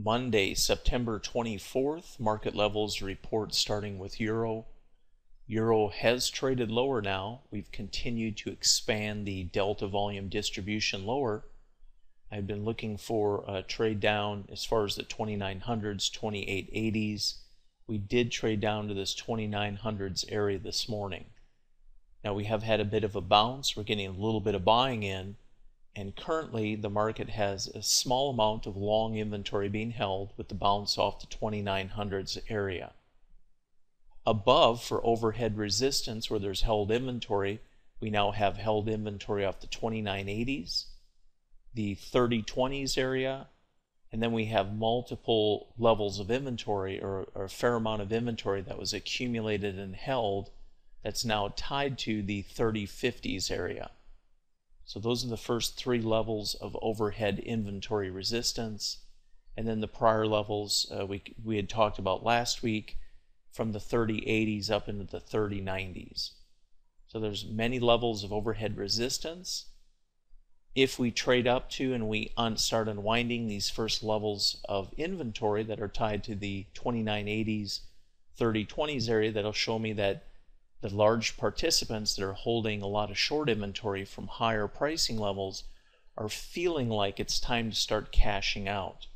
Monday, September 24th, market levels report starting with Euro. Euro has traded lower now. We've continued to expand the delta volume distribution lower. I've been looking for a trade down as far as the 2900s, 2880s. We did trade down to this 2900s area this morning. Now we have had a bit of a bounce. We're getting a little bit of buying in. And currently the market has a small amount of long inventory being held with the bounce off the 2900s area. Above, for overhead resistance where there's held inventory, we now have held inventory off the 2980s, the 3020s area, and then we have multiple levels of inventory or a fair amount of inventory that was accumulated and held that's now tied to the 3050s area. So those are the first three levels of overhead inventory resistance. And then the prior levels we had talked about last week, from the 3080s up into the 3090s. So there's many levels of overhead resistance. If we trade up to and we start unwinding these first levels of inventory that are tied to the 2980s, 3020s area, that'll show me that the large participants that are holding a lot of short inventory from higher pricing levels are feeling like it's time to start cashing out.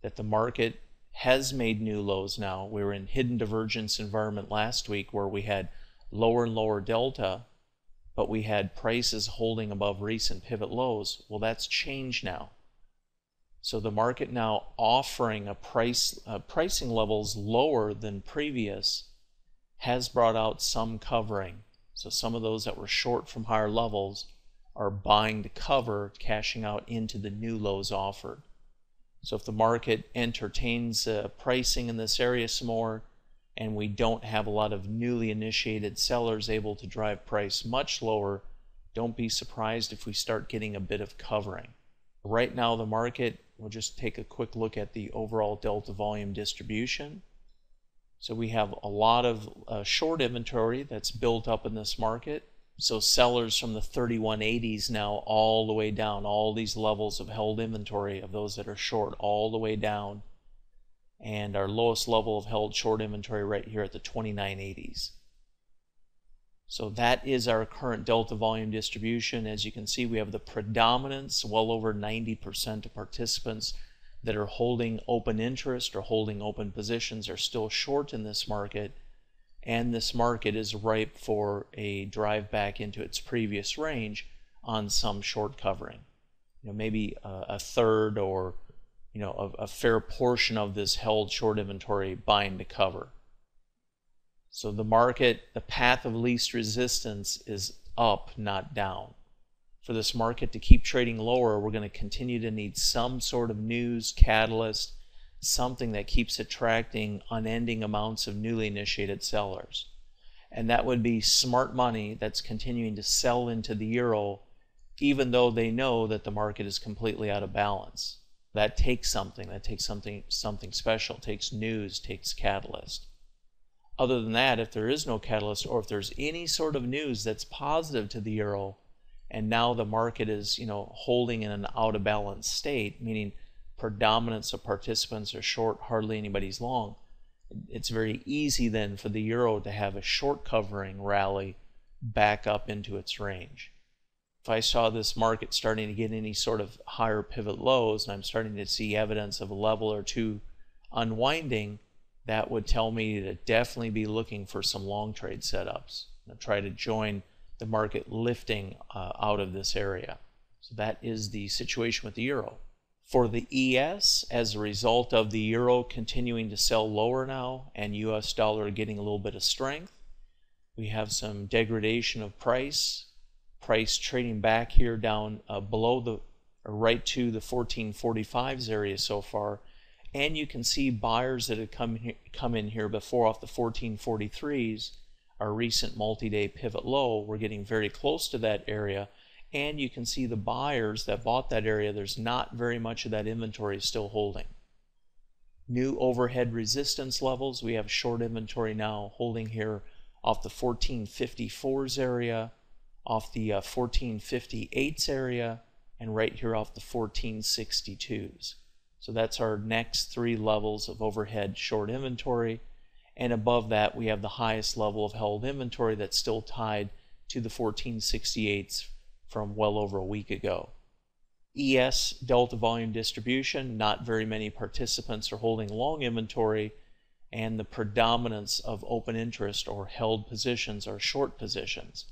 That the market has made new lows now. We were in hidden divergence environment last week where we had lower and lower delta, but we had prices holding above recent pivot lows. Well, that's changed now. So the market now offering a pricing levels lower than previous has brought out some covering. So some of those that were short from higher levels are buying to cover, cashing out into the new lows offered. So if the market entertains pricing in this area some more, and we don't have a lot of newly initiated sellers able to drive price much lower, don't be surprised if we start getting a bit of covering. Right now the market, we'll just take a quick look at the overall delta volume distribution. So we have a lot of short inventory that's built up in this market. So sellers from the 3180s now all the way down, all these levels of held inventory of those that are short all the way down. And our lowest level of held short inventory right here at the 2980s. So that is our current delta volume distribution. As you can see, we have the predominance, well over 90% of participants that are holding open interest or holding open positions are still short in this market, and this market is ripe for a drive back into its previous range on some short covering. Maybe a third or a fair portion of this held short inventory buying to cover. So the market, the path of least resistance is up, not down. For this market to keep trading lower, we're going to continue to need some sort of news, catalyst, something that keeps attracting unending amounts of newly initiated sellers. And that would be smart money that's continuing to sell into the euro, even though they know that the market is completely out of balance. That takes something. That takes something special. It takes news, takes catalyst. Other than that, if there is no catalyst, or if there's any sort of news that's positive to the euro, and now the market is, holding in an out of balance state, meaning predominance of participants are short, hardly anybody's long, it's very easy then for the euro to have a short covering rally back up into its range. If I saw this market starting to get any sort of higher pivot lows, and I'm starting to see evidence of a level or two unwinding, that would tell me to definitely be looking for some long trade setups. Try to join the market lifting out of this area. So that is the situation with the euro. For the ES, as a result of the euro continuing to sell lower now and US dollar getting a little bit of strength, we have some degradation of price trading back here down below or right to the 1445s area so far. And you can see buyers that had come in here before off the 1443s, our recent multi-day pivot low. We're getting very close to that area, and you can see the buyers that bought that area, there's not very much of that inventory still holding. New overhead resistance levels, we have short inventory now holding here off the 1454s area, off the 1458s area, and right here off the 1462s. So that's our next three levels of overhead short inventory. And above that, we have the highest level of held inventory that's still tied to the 1468s from well over a week ago. ES delta volume distribution, not very many participants are holding long inventory, and the predominance of open interest or held positions are short positions.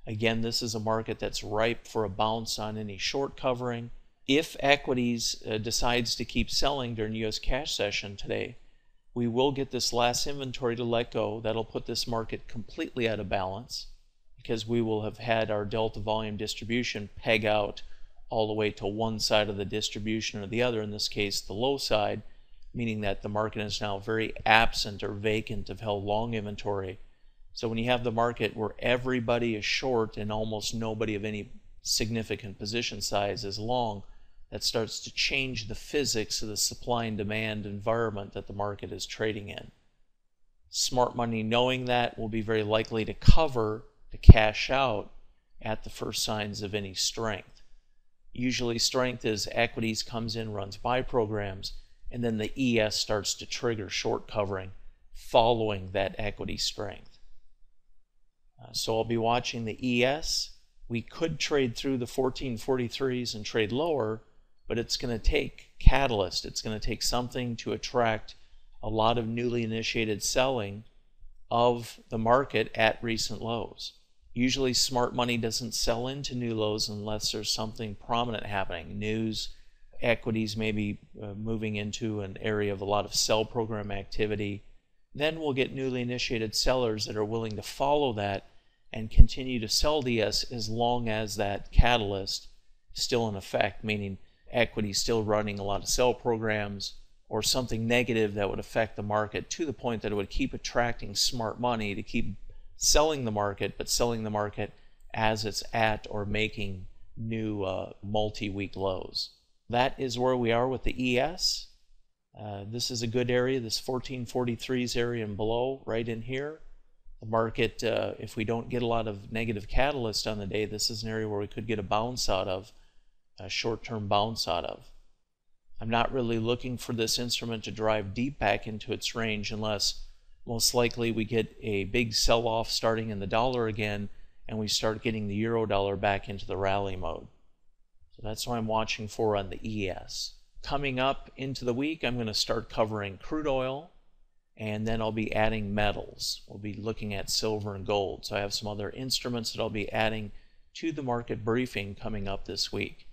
Again, this is a market that's ripe for a bounce on any short covering. If equities decides to keep selling during US cash session today, we will get this last inventory to let go. That'll put this market completely out of balance because we will have had our delta volume distribution peg out all the way to one side of the distribution or the other, in this case the low side, meaning that the market is now very absent or vacant of held long inventory. So when you have the market where everybody is short and almost nobody of any significant position size is long, that starts to change the physics of the supply and demand environment that the market is trading in. Smart money, knowing that, will be very likely to cover, to cash out at the first signs of any strength. Usually strength is equities comes in, runs buy programs, and then the ES starts to trigger short covering following that equity strength. So I'll be watching the ES. We could trade through the 1443s and trade lower, but it's going to take catalyst. It's going to take something to attract a lot of newly initiated selling of the market at recent lows. Usually smart money doesn't sell into new lows unless there's something prominent happening. News, equities maybe moving into an area of a lot of sell program activity. Then we'll get newly initiated sellers that are willing to follow that and continue to sell DS as long as that catalyst is still in effect, meaning equity still running a lot of sell programs or something negative that would affect the market to the point that it would keep attracting smart money to keep selling the market, but selling the market as it's at or making new multi-week lows. That is where we are with the ES. This is a good area, this 1443s area and below, right in here. The market, if we don't get a lot of negative catalyst on the day, this is an area where we could get a bounce out of, a short-term bounce out of. I'm not really looking for this instrument to drive deep back into its range unless most likely we get a big sell-off starting in the dollar again and we start getting the Eurodollar back into the rally mode. So that's what I'm watching for on the ES. Coming up into the week, I'm going to start covering crude oil, and then I'll be adding metals. We'll be looking at silver and gold. So I have some other instruments that I'll be adding to the market briefing coming up this week.